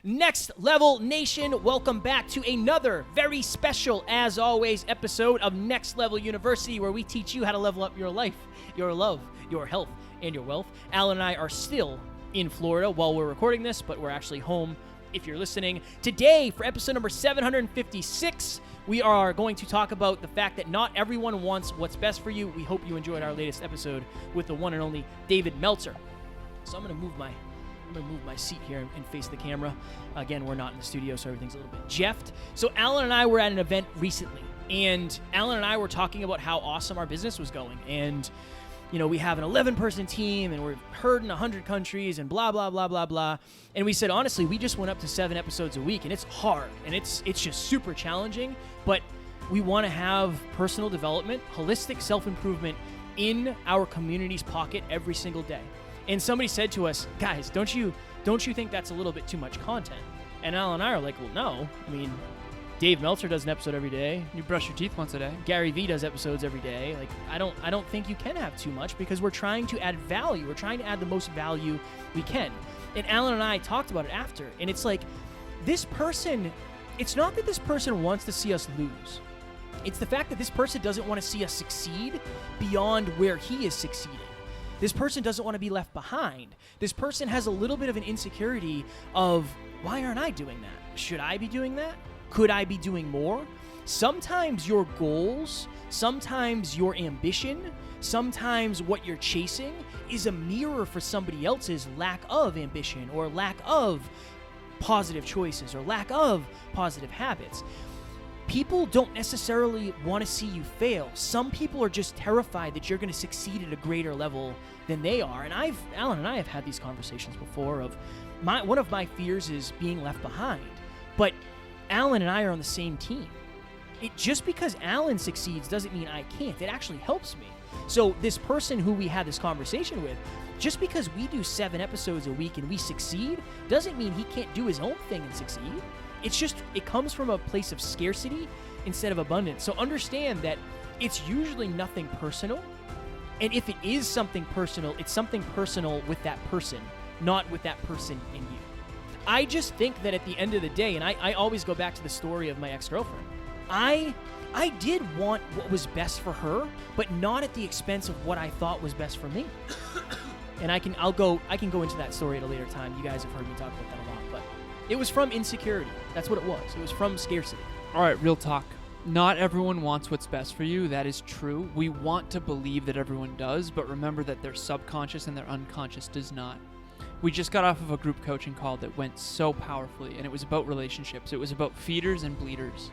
Next Level Nation, welcome back to another very special, as always, episode of Next Level University, where we teach you how to level up your life, your love, your health, and your wealth. Alan and I are still in Florida while we're recording this, but we're actually home if you're listening. Today, for episode number 756, we are going to talk about the fact that not everyone wants what's best for you. We hope you enjoyed our latest episode with the one and only David Meltzer. So I'm going to move my seat here and face the camera. Again, we're not in the studio, so everything's a little bit jeffed. So Alan and I were at an event recently, and Alan and I were talking about how awesome our business was going. And, you know, we have an 11-person team, and we're heard in 100 countries, and blah, blah, blah, blah, blah. And we said, honestly, we just went up to 7 episodes a week, and it's hard, and it's just super challenging. But we want to have personal development, holistic self-improvement in our community's pocket every single day. And somebody said to us, guys, don't you think that's a little bit too much content? And Alan and I are like, well, no. I mean, Dave Meltzer does an episode every day. You brush your teeth once a day. Gary Vee does episodes every day. Like, I don't think you can have too much, because we're trying to add value. We're trying to add the most value we can. And Alan and I talked about it after, and it's like, this person, it's not that this person wants to see us lose. It's the fact that this person doesn't want to see us succeed beyond where he is succeeding. This person doesn't want to be left behind. This person has a little bit of an insecurity of, why aren't I doing that? Should I be doing that? Could I be doing more? Sometimes your goals, sometimes your ambition, sometimes what you're chasing is a mirror for somebody else's lack of ambition or lack of positive choices or lack of positive habits. People don't necessarily want to see you fail. Some people are just terrified that you're going to succeed at a greater level than they are. And Alan and I have had these conversations before of one of my fears is being left behind. But Alan and I are on the same team. Just because Alan succeeds doesn't mean I can't. It actually helps me. So this person who we had this conversation with, just because we do 7 episodes a week and we succeed, doesn't mean he can't do his own thing and succeed. It's just, it comes from a place of scarcity instead of abundance. So understand that it's usually nothing personal. And if it is something personal, it's something personal with that person, not with that person in you. I just think that at the end of the day, and I always go back to the story of my ex-girlfriend, I did want what was best for her, but not at the expense of what I thought was best for me. And I can go into that story at a later time. You guys have heard me talk about that a lot, but it was from insecurity. That's what it was. It was from scarcity. All right, real talk. Not everyone wants what's best for you. That is true. We want to believe that everyone does, but remember that their subconscious and their unconscious does not. We just got off of a group coaching call that went so powerfully, and it was about relationships. It was about feeders and bleeders.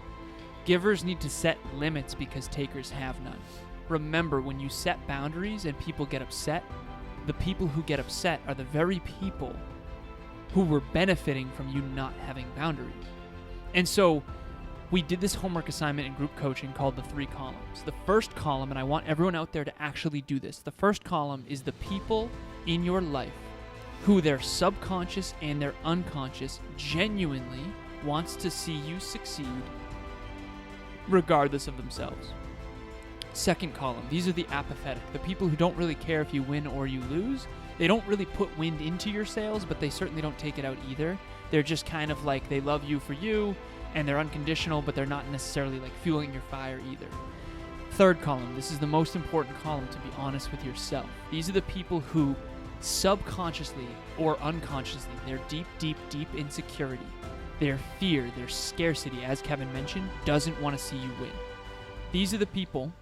Givers need to set limits because takers have none. Remember, when you set boundaries and people get upset, the people who get upset are the very people who were benefiting from you not having boundaries. And so we did this homework assignment in group coaching called the 3 columns. The first column, and I want everyone out there to actually do this, the first column is the people in your life who their subconscious and their unconscious genuinely wants to see you succeed regardless of themselves. Second column, these are the apathetic, the people who don't really care if you win or you lose. They don't really put wind into your sails, but they certainly don't take it out either. They're just kind of like, they love you for you, and they're unconditional, but they're not necessarily like fueling your fire either. Third column, this is the most important column, to be honest with yourself. These are the people who subconsciously or unconsciously, their deep, deep, deep insecurity, their fear, their scarcity, as Kevin mentioned, doesn't want to see you win. These are the people.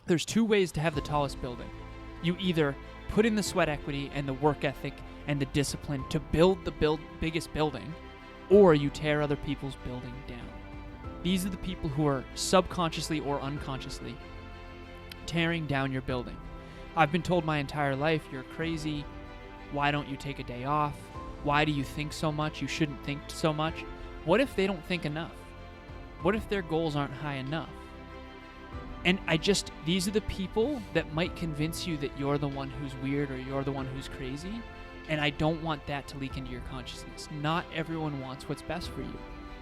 There's 2 ways to have the tallest building. You either put in the sweat equity and the work ethic and the discipline to build the biggest building, or you tear other people's building down. These are the people who are subconsciously or unconsciously tearing down your building. I've been told my entire life, you're crazy. Why don't you take a day off? Why do you think so much? You shouldn't think so much. What if they don't think enough? What if their goals aren't high enough? And these are the people that might convince you that you're the one who's weird or you're the one who's crazy. And I don't want that to leak into your consciousness. Not everyone wants what's best for you.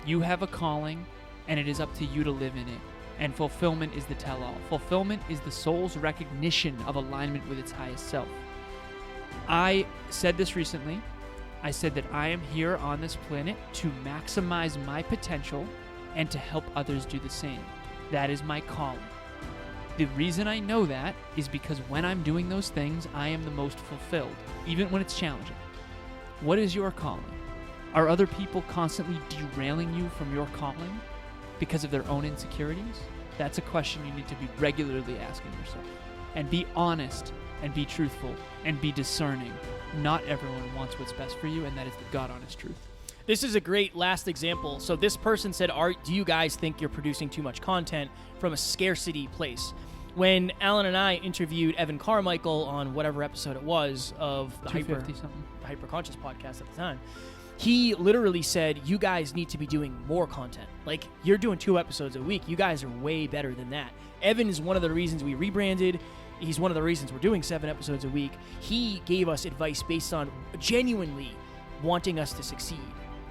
You have a calling, and it is up to you to live in it. And fulfillment is the tell-all. Fulfillment is the soul's recognition of alignment with its highest self. I said this recently, I said that I am here on this planet to maximize my potential and to help others do the same. That is my calling. The reason I know that is because when I'm doing those things, I am the most fulfilled, even when it's challenging. What is your calling? Are other people constantly derailing you from your calling because of their own insecurities? That's a question you need to be regularly asking yourself. And be honest, and be truthful, and be discerning. Not everyone wants what's best for you, and that is the God-honest truth. This is a great last example. So this person said, do you guys think you're producing too much content from a scarcity place? When Alan and I interviewed Evan Carmichael on whatever episode it was of the Hyperconscious podcast at the time, he literally said, you guys need to be doing more content. Like, you're doing 2 episodes a week. You guys are way better than that. Evan is one of the reasons we rebranded. He's one of the reasons we're doing 7 episodes a week. He gave us advice based on genuinely wanting us to succeed.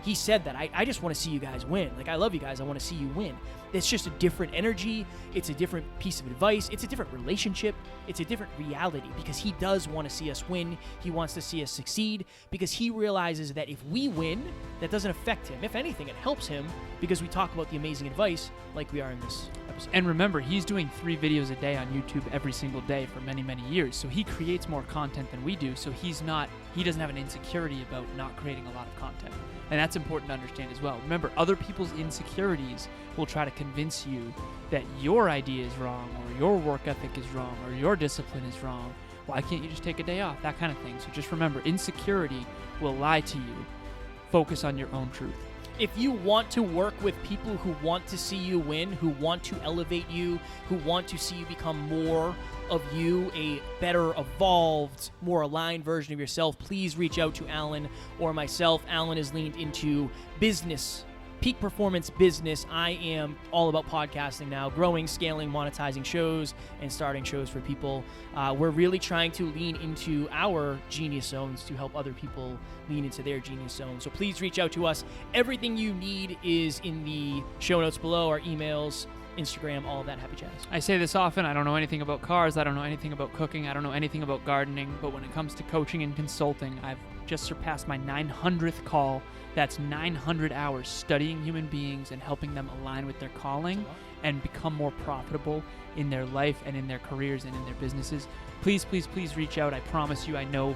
He said that, I just want to see you guys win. Like, I love you guys. I want to see you win. It's just a different energy. It's a different piece of advice. It's a different relationship. It's a different reality because he does want to see us win. He wants to see us succeed because he realizes that if we win, that doesn't affect him. If anything, it helps him because we talk about the amazing advice like we are in this episode. And remember, he's doing 3 videos a day on YouTube every single day for many, many years. So he creates more content than we do. So he doesn't have an insecurity about not creating a lot of content. And that's important to understand as well. Remember, other people's insecurities will try to convince you that your idea is wrong, or your work ethic is wrong, or your discipline is wrong. Why can't you just take a day off? That kind of thing. So just remember, insecurity will lie to you. Focus on your own truth. If you want to work with people who want to see you win, who want to elevate you, who want to see you become more of you, a better, evolved, more aligned version of yourself, please reach out to Alan or myself. Alan is leaned into business, peak performance business. I am all about podcasting now, growing, scaling, monetizing shows, and starting shows for people. We're really trying to lean into our genius zones to help other people lean into their genius zone. So please reach out to us. Everything you need is in the show notes below, our emails, Instagram, all of that happy jazz. I say this often, I don't know anything about cars, I don't know anything about cooking, I don't know anything about gardening, but when it comes to coaching and consulting, I've just surpassed my 900th call. That's 900 hours studying human beings and helping them align with their calling and become more profitable in their life and in their careers and in their businesses. Please, please, please reach out. I promise you I know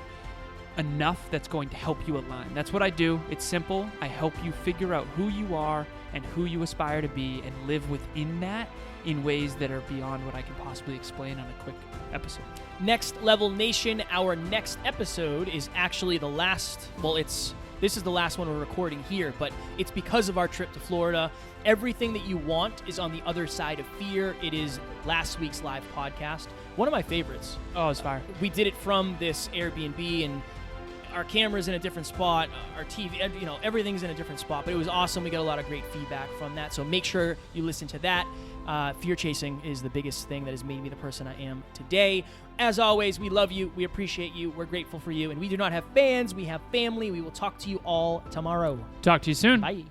enough that's going to help you align. That's what I do. It's simple. I help you figure out who you are and who you aspire to be and live within that in ways that are beyond what I can possibly explain on a quick episode. Next Level Nation, our next episode is actually the last, this is the last one we're recording here, but it's because of our trip to Florida. Everything that you want is on the other side of fear. It is last week's live podcast. One of my favorites. Oh, it's fire. We did it from this Airbnb, and our camera's in a different spot, our TV, everything's in a different spot, but it was awesome. We got a lot of great feedback from that, so make sure you listen to that. Fear chasing is the biggest thing that has made me the person I am today. As always, we love you, we appreciate you, we're grateful for you, and we do not have fans, we have family. We will talk to you all tomorrow. Talk to you soon. Bye.